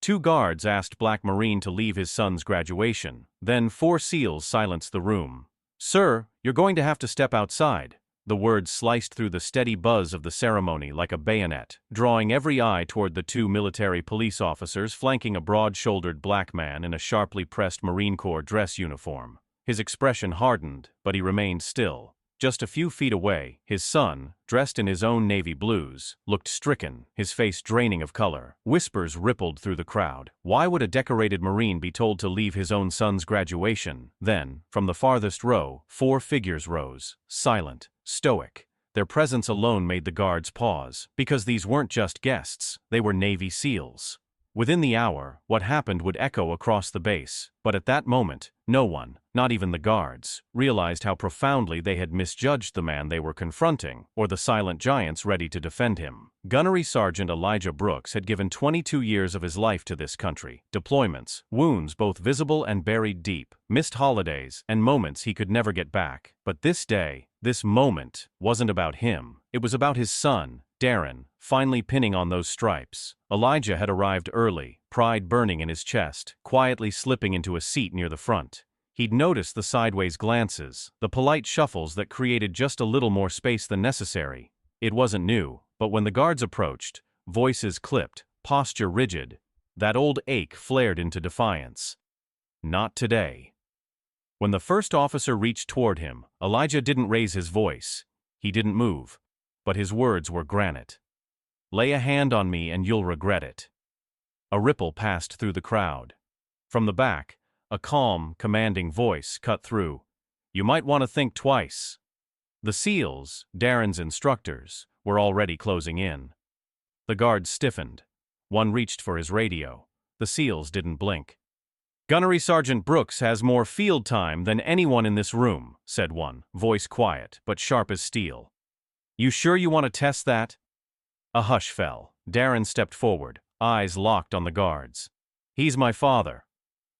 Two guards asked Black Marine to leave his son's graduation. Then 4 SEALs silenced the room. "Sir, you're going to have to step outside." The words sliced through the steady buzz of the ceremony like a bayonet, drawing every eye toward the 2 military police officers flanking a broad-shouldered black man in a sharply pressed Marine Corps dress uniform. His expression hardened, but he remained still. Just a few feet away, his son, dressed in his own navy blues, looked stricken, his face draining of color. Whispers rippled through the crowd. Why would a decorated Marine be told to leave his own son's graduation? Then, from the farthest row, 4 figures rose, silent, stoic. Their presence alone made the guards pause, because these weren't just guests, they were Navy SEALs. Within the hour, what happened would echo across the base, but at that moment, no one, not even the guards, realized how profoundly they had misjudged the man they were confronting, or the silent giants ready to defend him. Gunnery Sergeant Elijah Brooks had given 22 years of his life to this country. Deployments, wounds both visible and buried deep, missed holidays, and moments he could never get back. But this day, this moment, wasn't about him. It was about his son, Darren, finally pinning on those stripes. Elijah had arrived early, pride burning in his chest, quietly slipping into a seat near the front. He'd noticed the sideways glances, the polite shuffles that created just a little more space than necessary. It wasn't new, but when the guards approached, voices clipped, posture rigid, that old ache flared into defiance. Not today. When the first officer reached toward him, Elijah didn't raise his voice. He didn't move. But his words were granite. "Lay a hand on me and you'll regret it." A ripple passed through the crowd. From the back, a calm, commanding voice cut through. "You might want to think twice." The SEALs, Darren's instructors, were already closing in. The guards stiffened. One reached for his radio. The SEALs didn't blink. "Gunnery Sergeant Brooks has more field time than anyone in this room," said one, voice quiet but sharp as steel. "You sure you want to test that?" A hush fell. Darren stepped forward, eyes locked on the guards. "He's my father."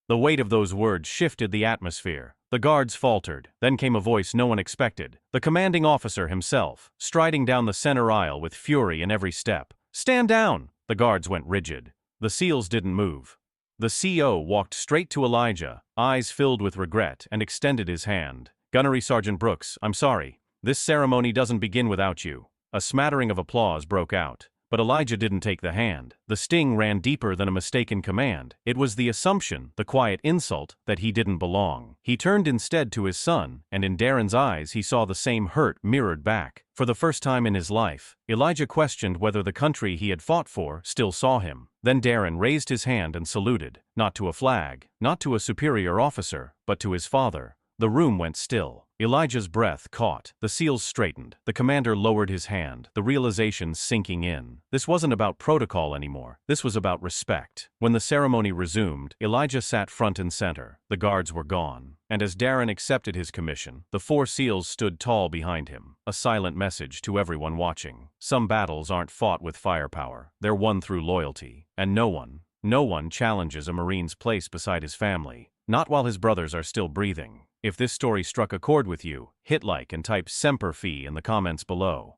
The weight of those words shifted the atmosphere. The guards faltered. Then came a voice no one expected. The commanding officer himself, striding down the center aisle with fury in every step. "Stand down!" The guards went rigid. The SEALs didn't move. The CO walked straight to Elijah, eyes filled with regret, and extended his hand. "Gunnery Sergeant Brooks, I'm sorry. This ceremony doesn't begin without you." A smattering of applause broke out. But Elijah didn't take the hand. The sting ran deeper than a mistaken command. It was the assumption, the quiet insult, that he didn't belong. He turned instead to his son, and in Darren's eyes he saw the same hurt mirrored back. For the first time in his life, Elijah questioned whether the country he had fought for still saw him. Then Darren raised his hand and saluted, not to a flag, not to a superior officer, but to his father. The room went still. Elijah's breath caught. The SEALs straightened. The commander lowered his hand, the realization sinking in. This wasn't about protocol anymore. This was about respect. When the ceremony resumed, Elijah sat front and center. The guards were gone. And as Darren accepted his commission, the 4 SEALs stood tall behind him, a silent message to everyone watching. Some battles aren't fought with firepower. They're won through loyalty. And no one challenges a Marine's place beside his family. Not while his brothers are still breathing. If this story struck a chord with you, hit like and type Semper Fi in the comments below.